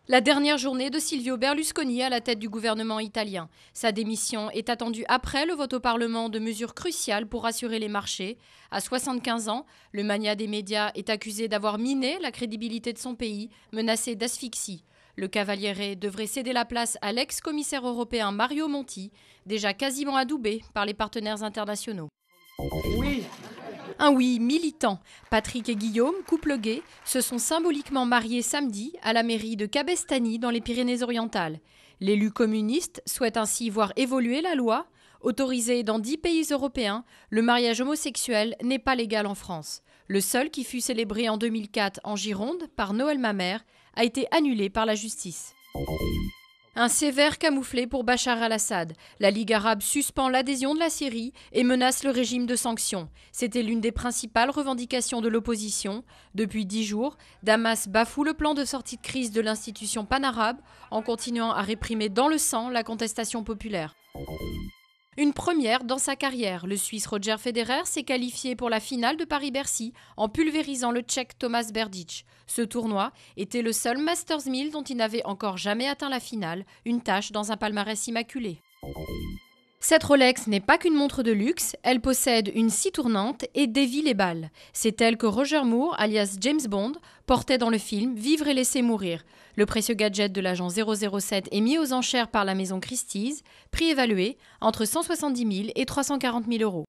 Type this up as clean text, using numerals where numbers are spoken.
La dernière journée de Silvio Berlusconi à la tête du gouvernement italien. Sa démission est attendue après le vote au Parlement de mesures cruciales pour rassurer les marchés. À 75 ans, le magnat des médias est accusé d'avoir miné la crédibilité de son pays, menacé d'asphyxie. Le Cavaliere devrait céder la place à l'ex-commissaire européen Mario Monti, déjà quasiment adoubé par les partenaires internationaux. Oui. Un oui militant. Patrick et Guillaume, couple gay, se sont symboliquement mariés samedi à la mairie de Cabestany dans les Pyrénées-Orientales. L'élu communiste souhaite ainsi voir évoluer la loi. Autorisé dans 10 pays européens, le mariage homosexuel n'est pas légal en France. Le seul qui fut célébré en 2004 en Gironde par Noël Mamère a été annulé par la justice. Un sévère camouflet pour Bachar al-Assad. La Ligue arabe suspend l'adhésion de la Syrie et menace le régime de sanctions. C'était l'une des principales revendications de l'opposition. Depuis 10 jours, Damas bafoue le plan de sortie de crise de l'institution panarabe en continuant à réprimer dans le sang la contestation populaire. Une première dans sa carrière, le Suisse Roger Federer s'est qualifié pour la finale de Paris-Bercy en pulvérisant le Tchèque Tomáš Berdych. Ce tournoi était le seul Masters 1000 dont il n'avait encore jamais atteint la finale, une tâche dans un palmarès immaculé. Cette Rolex n'est pas qu'une montre de luxe, elle possède une scie tournante et dévie les balles. C'est elle que Roger Moore, alias James Bond, portait dans le film Vivre et laisser mourir. Le précieux gadget de l'agent 007 est mis aux enchères par la maison Christie's, prix évalué entre 170 000 et 340 000 euros.